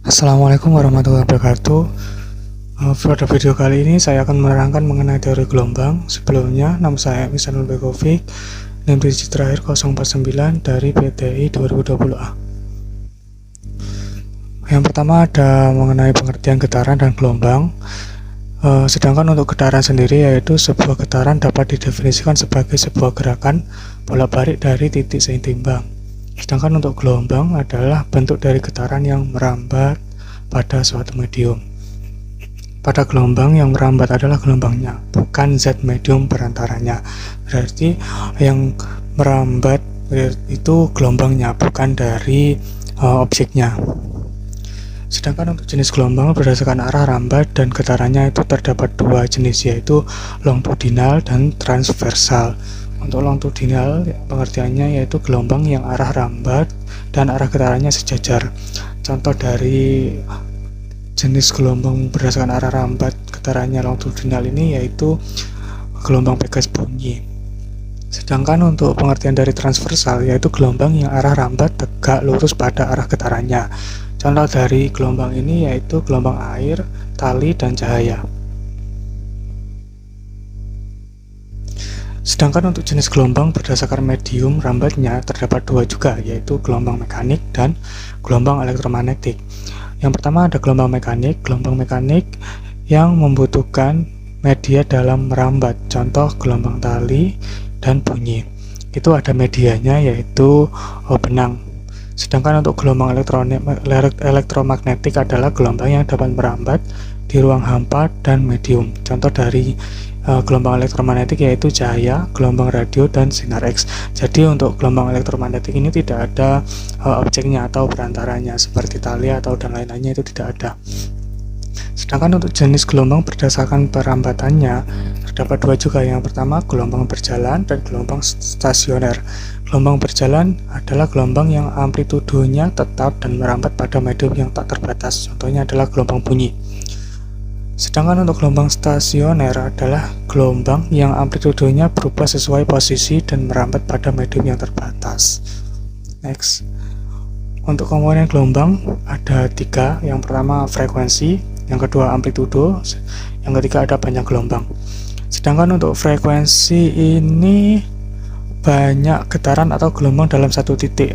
Assalamualaikum warahmatullahi wabarakatuh. Pada video kali ini saya akan menerangkan mengenai teori gelombang. Sebelumnya, nama saya Misanul Begovic, NIM digit terakhir 049 dari PTI 2020A. Yang pertama ada mengenai pengertian getaran dan gelombang. Sedangkan untuk getaran sendiri yaitu sebuah getaran dapat didefinisikan sebagai sebuah gerakan bolak-balik dari titik seimbang. Sedangkan untuk gelombang adalah bentuk dari getaran yang merambat pada suatu medium. Pada gelombang yang merambat adalah gelombangnya, bukan zat medium perantaranya. Berarti yang merambat itu gelombangnya, bukan dari objeknya. Sedangkan untuk jenis gelombang berdasarkan arah rambat dan getarannya itu terdapat dua jenis, yaitu longitudinal dan transversal. Untuk longitudinal pengertiannya yaitu gelombang yang arah rambat dan arah getarannya sejajar. Contoh dari jenis gelombang berdasarkan arah rambat getarannya longitudinal ini yaitu gelombang pegas bunyi. Sedangkan untuk pengertian dari transversal yaitu gelombang yang arah rambat tegak lurus pada arah getarannya. Contoh dari gelombang ini yaitu gelombang air, tali, dan cahaya. Sedangkan untuk jenis gelombang berdasarkan medium rambatnya terdapat dua juga, yaitu gelombang mekanik dan gelombang elektromagnetik. Yang pertama ada gelombang mekanik yang membutuhkan media dalam merambat, contoh gelombang tali dan bunyi. Itu ada medianya yaitu benang. Sedangkan untuk gelombang elektromagnetik adalah gelombang yang dapat merambat di ruang hampa dan medium. Contoh dari gelombang elektromagnetik yaitu cahaya, gelombang radio, dan sinar X. Jadi untuk gelombang elektromagnetik ini tidak ada objeknya atau perantaranya seperti tali atau dan lain-lainnya, itu tidak ada. Sedangkan untuk jenis gelombang berdasarkan perambatannya terdapat dua juga. Yang pertama gelombang berjalan dan gelombang stasioner. Gelombang berjalan adalah gelombang yang amplitudenya tetap dan merambat pada medium yang tak terbatas. Contohnya adalah gelombang bunyi. Sedangkan untuk gelombang stasioner adalah gelombang yang amplitudenya berubah sesuai posisi dan merambat pada medium yang terbatas. Next. Untuk komponen gelombang ada tiga. Yang pertama frekuensi, yang kedua amplitudo, yang ketiga ada panjang gelombang. Sedangkan untuk frekuensi ini banyak getaran atau gelombang dalam satu titik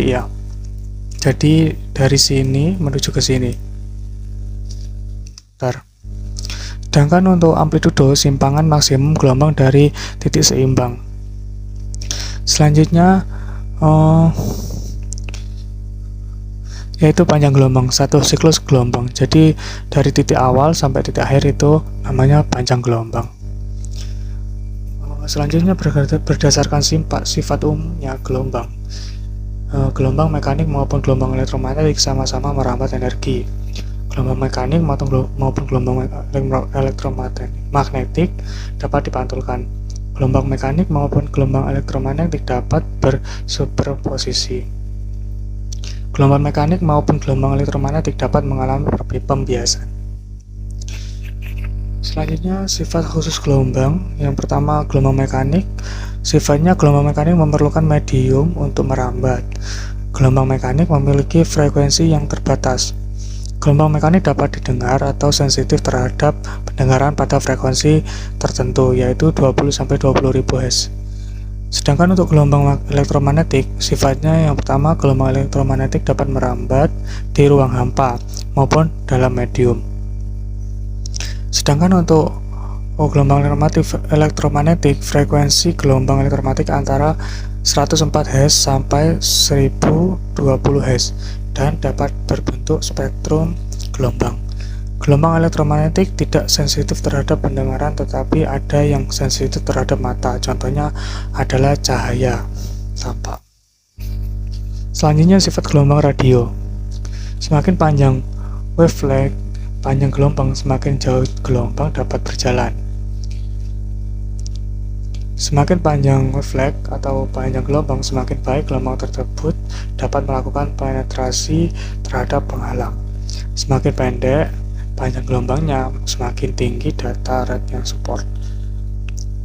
ya. Jadi dari sini menuju ke sini. Sedangkan untuk amplitudo simpangan maksimum gelombang dari titik seimbang. Selanjutnya yaitu panjang gelombang, satu siklus gelombang. Jadi dari titik awal sampai titik akhir itu namanya panjang gelombang. Selanjutnya berdasarkan sifat umumnya gelombang. Gelombang mekanik maupun gelombang elektromagnetik sama-sama merambat energi. Gelombang mekanik maupun gelombang elektromagnetik dapat dipantulkan. Gelombang mekanik maupun gelombang elektromagnetik dapat bersuperposisi. Gelombang mekanik maupun gelombang elektromagnetik dapat mengalami pembiasan. Selanjutnya sifat khusus gelombang. Yang pertama gelombang mekanik. Sifatnya gelombang mekanik memerlukan medium untuk merambat. Gelombang mekanik memiliki frekuensi yang terbatas. Gelombang mekanik dapat didengar atau sensitif terhadap pendengaran pada frekuensi tertentu, yaitu 20-20.000 Hz. Sedangkan untuk gelombang elektromagnetik, sifatnya yang pertama gelombang elektromagnetik dapat merambat di ruang hampa maupun dalam medium. Sedangkan untuk gelombang elektromagnetik, frekuensi gelombang elektromagnetik antara 104 Hz sampai 1020 Hz dan dapat berbentuk spektrum gelombang. Gelombang elektromagnetik tidak sensitif terhadap pendengaran, tetapi ada yang sensitif terhadap mata. Contohnya adalah cahaya tampak. Selanjutnya sifat gelombang radio. Semakin panjang wavelength, panjang gelombang, semakin jauh gelombang dapat berjalan. Semakin panjang wavelength atau panjang gelombang, semakin baik gelombang tersebut dapat melakukan penetrasi terhadap penghalang. Semakin pendek panjang gelombangnya, semakin tinggi data rate yang support.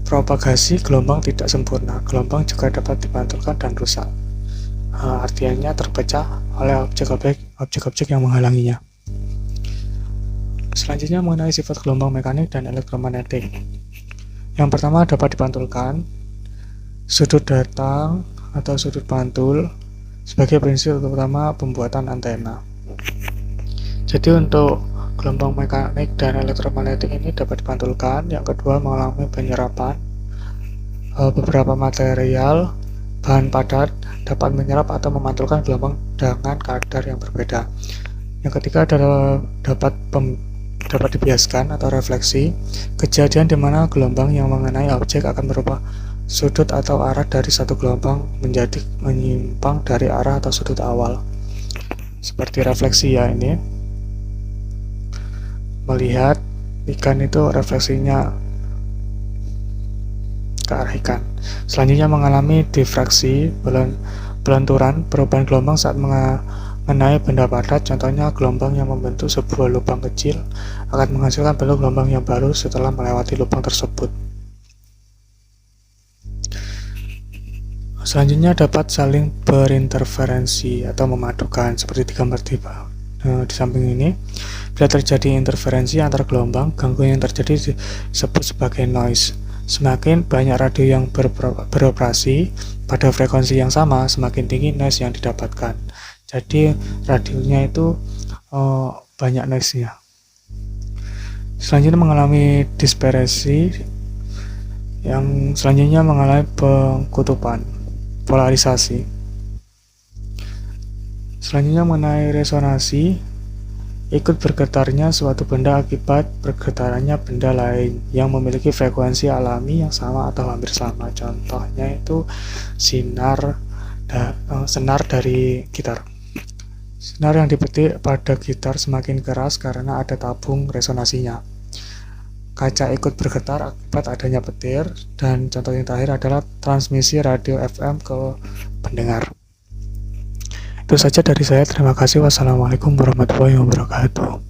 Propagasi gelombang tidak sempurna. Gelombang juga dapat dipantulkan dan rusak. artiannya terpecah oleh objek-objek yang menghalanginya. Selanjutnya mengenai sifat gelombang mekanik dan elektromagnetik. Yang pertama dapat dipantulkan, sudut datang atau sudut pantul sebagai prinsip utama pembuatan antena. Jadi untuk gelombang mekanik dan elektromagnetik ini dapat dipantulkan. Yang kedua mengalami penyerapan. Beberapa material bahan padat dapat menyerap atau memantulkan gelombang dengan kadar yang berbeda. Yang ketiga adalah dapat dibiaskan atau refleksi, kejadian di mana gelombang yang mengenai objek akan berubah sudut atau arah dari satu gelombang menjadi menyimpang dari arah atau sudut awal. Seperti refleksi ya, ini melihat ikan itu refleksinya ke arah ikan. Selanjutnya mengalami difraksi, pelenturan, perubahan gelombang saat mengenai benda padat. Contohnya gelombang yang membentuk sebuah lubang kecil akan menghasilkan bentuk gelombang yang baru setelah melewati lubang tersebut. Selanjutnya dapat saling berinterferensi atau memadukan seperti digambar di samping ini. Bila terjadi interferensi antar gelombang, gangguan yang terjadi disebut sebagai noise. Semakin banyak radio yang beroperasi pada frekuensi yang sama, semakin tinggi noise yang didapatkan. Jadi radionya itu banyak noise-nya. Selanjutnya mengalami dispersi. Yang selanjutnya mengalami pengkutupan, polarisasi. Selanjutnya mengenai resonansi, ikut bergetarnya suatu benda akibat bergetarannya benda lain yang memiliki frekuensi alami yang sama atau hampir sama. Contohnya itu senar dari gitar. Senar yang dipetik pada gitar semakin keras karena ada tabung resonansinya. Kaca ikut bergetar akibat adanya petir, dan contoh yang terakhir adalah transmisi radio FM ke pendengar. Itu saja dari saya. Terima kasih. Wassalamualaikum warahmatullahi wabarakatuh.